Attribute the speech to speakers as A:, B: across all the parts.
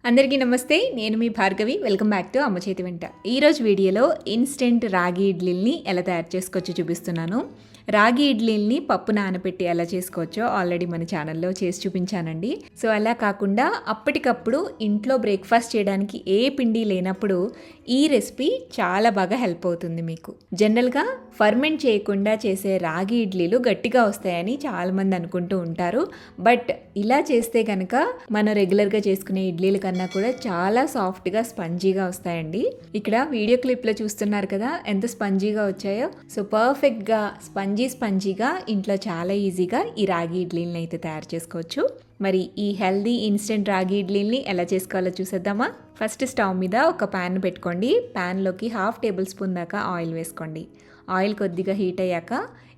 A: అందరికీ నమస్తే. నేను మీ భార్గవి. వెల్కమ్ బ్యాక్ టు అమ్మ చేతి వెంట. ఈరోజు వీడియోలో ఇన్స్టెంట్ రాగి ఇడ్లీని ఎలా తయారు చేసుకోవచ్చో చూపిస్తున్నాను. రాగి ఇడ్లీని పప్పు నానబెట్టి ఎలా చేసుకోవచ్చో ఆల్రెడీ మన ఛానల్లో చేసి చూపించానండి. సో అలా కాకుండా అప్పటికప్పుడు ఇంట్లో బ్రేక్ఫాస్ట్ చేయడానికి ఏ పిండి లేనప్పుడు ఈ రెసిపీ చాలా బాగా హెల్ప్ అవుతుంది మీకు. జనరల్గా ఫర్మెంట్ చేయకుండా చేసే రాగి ఇడ్లీలు గట్టిగా వస్తాయని చాలామంది అనుకుంటూ ఉంటారు. బట్ ఇలా చేస్తే కనుక మనం రెగ్యులర్గా చేసుకునే ఇడ్లీల కన్నా కూడా చాలా సాఫ్ట్గా స్పంజీగా వస్తాయండి. ఇక్కడ వీడియో క్లిప్లో చూస్తున్నారు కదా ఎంత స్పంజీగా వచ్చాయో. సో పర్ఫెక్ట్గా స్పంజీగా ఇంట్లో చాలా ఈజీగా ఈ రాగి ఇడ్లీని అయితే తయారు చేసుకోవచ్చు. మరి ఈ హెల్దీ ఇన్స్టెంట్ రాగి ఇడ్లీని ఎలా చేసుకోవాలో చూసేద్దామా. ఫస్ట్ స్టవ్ మీద ఒక ప్యాన్ పెట్టుకోండి. ప్యాన్లోకి 1/2 టేబుల్ స్పూన్ దాకా ఆయిల్ వేసుకోండి. ఆయిల్ కొద్దిగా హీట్ అయ్యాక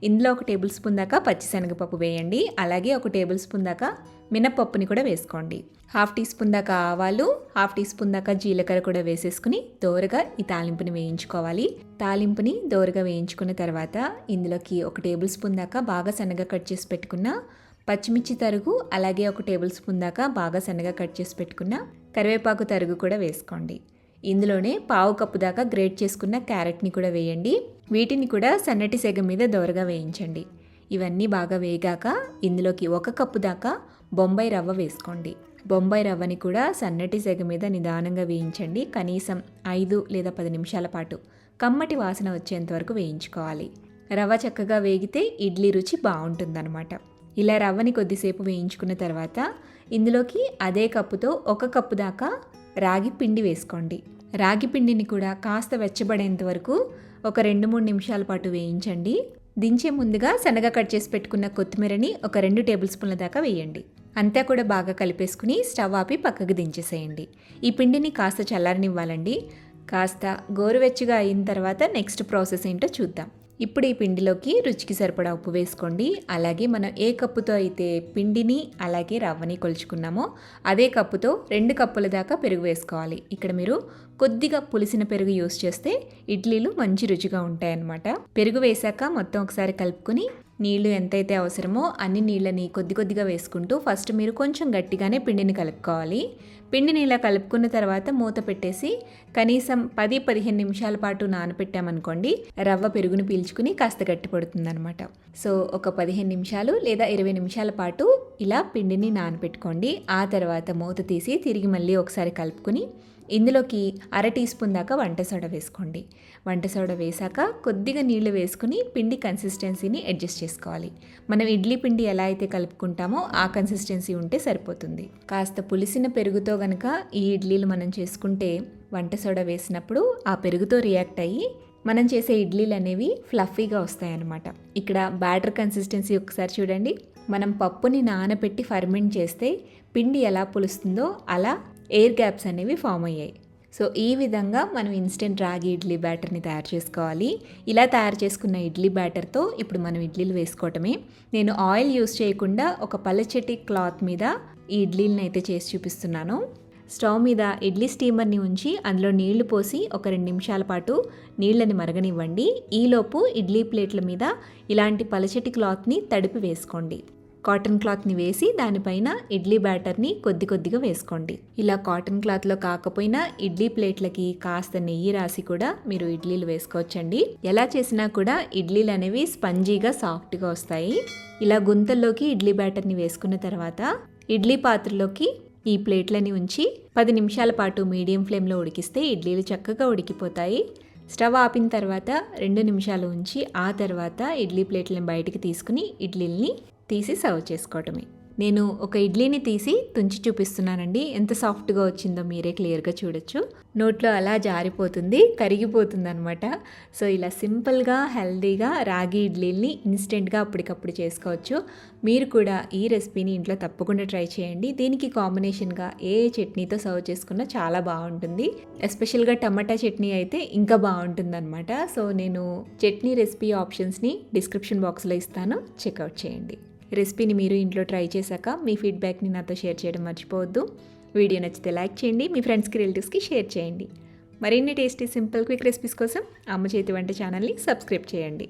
A: ఇందులో 1 టేబుల్ స్పూన్ దాకా పచ్చిశనగపప్పు వేయండి. అలాగే 1 టేబుల్ స్పూన్ దాకా మినపప్పుని కూడా వేసుకోండి. 1/2 టీ స్పూన్ దాకా ఆవాలు, 1/2 టీ స్పూన్ దాకా జీలకర్ర కూడా వేసేసుకుని దోరగా ఈ తాలింపుని వేయించుకోవాలి. తాలింపుని దోరగా వేయించుకున్న తర్వాత ఇందులోకి 1 టేబుల్ స్పూన్ దాకా బాగా సన్నగా కట్ చేసి పెట్టుకున్న పచ్చిమిర్చి తరుగు, అలాగే 1 టేబుల్ స్పూన్ దాకా బాగా సన్నగా కట్ చేసి పెట్టుకున్న కరివేపాకు తరుగు కూడా వేసుకోండి. ఇందులోనే 1/2 కప్పు దాకా గ్రేట్ చేసుకున్న క్యారెట్ని కూడా వేయండి. వీటిని కూడా సన్నటి సెగ మీద దోరగా వేయించండి. ఇవన్నీ బాగా వేగాక ఇందులోకి 1 కప్పు దాకా బొంబాయి రవ్వ వేసుకోండి. బొంబాయి రవ్వని కూడా సన్నటి సెగ మీద నిదానంగా వేయించండి. కనీసం 5 లేదా 10 నిమిషాల పాటు కమ్మటి వాసన వచ్చేంత వరకు వేయించుకోవాలి. రవ్వ చక్కగా వేగితే ఇడ్లీ రుచి బాగుంటుందన్నమాట. ఇలా రవ్వని కొద్దిసేపు వేయించుకున్న తర్వాత ఇందులోకి అదే కప్పుతో 1 కప్పు దాకా రాగి పిండి వేసుకోండి. రాగి పిండిని కూడా కాస్త వెచ్చబడేంత వరకు ఒక 2-3 నిమిషాల పాటు వేయించండి. దించే ముందుగా సన్నగా కట్ చేసి పెట్టుకున్న కొత్తిమీరని ఒక 2 టేబుల్ స్పూన్ల దాకా వేయండి. అంతా కూడా బాగా కలిపేసుకుని స్టవ్ ఆపి పక్కకు దించేసేయండి. ఈ పిండిని కాస్త చల్లారనివ్వాలండి. కాస్త గోరువెచ్చగా అయిన తర్వాత నెక్స్ట్ ప్రాసెస్ ఏంటో చూద్దాం. ఇప్పుడు ఈ పిండిలోకి రుచికి సరిపడా ఉప్పు వేసుకోండి. అలాగే మనం ఏ కప్పుతో అయితే పిండిని అలాగే రవ్వని కొలుచుకున్నామో అదే కప్పుతో 2 కప్పుల దాకా పెరుగు వేసుకోవాలి. ఇక్కడ మీరు కొద్దిగా పులిసిన పెరుగు యూస్ చేస్తే ఇడ్లీలు మంచి రుచిగా ఉంటాయన్నమాట. పెరుగు వేశాక మొత్తం ఒకసారి కలుపుకుని నీళ్లు ఎంతైతే అవసరమో అన్ని నీళ్ళని కొద్దిగా వేసుకుంటూ ఫస్ట్ మీరు కొంచెం గట్టిగానే పిండిని కలుపుకోవాలి. పిండిని ఇలా కలుపుకున్న తర్వాత మూత పెట్టేసి కనీసం 10-15 నిమిషాల పాటు నానబెట్టామనుకోండి రవ్వ పెరుగుని పీల్చుకుని కాస్త గట్టి పడుతుందన్నమాట. సో ఒక 15 నిమిషాలు లేదా 20 నిమిషాల పాటు ఇలా పిండిని నానబెట్టుకోండి. ఆ తర్వాత మూత తీసి తిరిగి మళ్ళీ ఒకసారి కలుపుకుని ఇందులోకి 1/2 టీ స్పూన్ దాకా వంట సోడా వేసుకోండి. వంట సోడా వేసాక కొద్దిగా నీళ్లు వేసుకుని పిండి కన్సిస్టెన్సీని అడ్జస్ట్ చేసుకోవాలి. మనం ఇడ్లీ పిండి ఎలా అయితే కలుపుకుంటామో ఆ కన్సిస్టెన్సీ ఉంటే సరిపోతుంది. కాస్త పులిసిన పెరుగుతో కనుక ఈ ఇడ్లీలు మనం చేసుకుంటే వంట సోడా వేసినప్పుడు ఆ పెరుగుతో రియాక్ట్ అయ్యి మనం చేసే ఇడ్లీలు అనేవి ఫ్లఫీగా వస్తాయన్నమాట. ఇక్కడ బ్యాటర్ కన్సిస్టెన్సీ ఒకసారి చూడండి. మనం పప్పుని నానబెట్టి ఫర్మెంట్ చేస్తే పిండి ఎలా పులుస్తుందో అలా ఎయిర్ గ్యాప్స్ అనేవి ఫామ్ అయ్యాయి. సో ఈ విధంగా మనం ఇన్స్టెంట్ రాగి ఇడ్లీ బ్యాటర్ని తయారు చేసుకోవాలి. ఇలా తయారు చేసుకున్న ఇడ్లీ బ్యాటర్తో ఇప్పుడు మనం ఇడ్లీలు వేసుకోవటమే. నేను ఆయిల్ యూస్ చేయకుండా ఒక పలచటి క్లాత్ మీద ఈ ఇడ్లీలను అయితే చేసి చూపిస్తున్నాను. స్టవ్ మీద ఇడ్లీ స్టీమర్ని ఉంచి అందులో నీళ్లు పోసి ఒక 2 నిమిషాల పాటు నీళ్ళని మరగనివ్వండి. ఈలోపు ఇడ్లీ ప్లేట్ల మీద ఇలాంటి పలచటి క్లాత్ని తడిపి వేసుకోండి. కాటన్ క్లాత్ని వేసి దానిపైన ఇడ్లీ బ్యాటర్ని కొద్దిగా వేసుకోండి. ఇలా కాటన్ క్లాత్లో కాకపోయినా ఇడ్లీ ప్లేట్లకి కాస్త నెయ్యి రాసి కూడా మీరు ఇడ్లీలు వేసుకోవచ్చండి. ఎలా చేసినా కూడా ఇడ్లీలు అనేవి స్పంజీగా సాఫ్ట్గా వస్తాయి. ఇలా గుంతల్లోకి ఇడ్లీ బ్యాటర్ని వేసుకున్న తర్వాత ఇడ్లీ పాత్రలోకి ఈ ప్లేట్లని ఉంచి 10 నిమిషాల పాటు మీడియం ఫ్లేమ్లో ఉడికిస్తే ఇడ్లీలు చక్కగా ఉడికిపోతాయి. స్టవ్ ఆపిన తర్వాత 2 నిమిషాలు ఉంచి ఆ తర్వాత ఇడ్లీ ప్లేట్లను బయటికి తీసుకుని ఇడ్లీల్ని తీసి సర్వ్ చేసుకోవటమే. నేను ఒక ఇడ్లీని తీసి తుంచి చూపిస్తున్నానండి. ఎంత సాఫ్ట్గా వచ్చిందో మీరే క్లియర్గా చూడొచ్చు. నోట్లో అలా జారిపోతుంది, కరిగిపోతుంది అనమాట. సో ఇలా సింపుల్గా హెల్దీగా రాగి ఇడ్లీని ఇన్స్టెంట్గా అప్పటికప్పుడు చేసుకోవచ్చు. మీరు కూడా ఈ రెసిపీని ఇంట్లో తప్పకుండా ట్రై చేయండి. దీనికి కాంబినేషన్గా ఏ చట్నీతో సర్వ్ చేసుకున్నా చాలా బాగుంటుంది. ఎస్పెషల్గా టమాటా చట్నీ అయితే ఇంకా బాగుంటుంది అనమాట. సో నేను చట్నీ రెసిపీ ఆప్షన్స్ని డిస్క్రిప్షన్ బాక్స్లో ఇస్తాను, చెక్అవుట్ చేయండి. రెసిపీని మీరు ఇంట్లో ట్రై చేశాక మీ ఫీడ్బ్యాక్ని నాతో షేర్ చేయడం మర్చిపోవద్దు. వీడియో నచ్చితే లైక్ చేయండి, మీ ఫ్రెండ్స్కి రిలేటివ్స్కి షేర్ చేయండి. మరిన్ని టేస్టీ సింపుల్ క్విక్ రెసిపీస్ కోసం అమ్మ చేతి వంట ఛానల్ని సబ్స్క్రైబ్ చేయండి.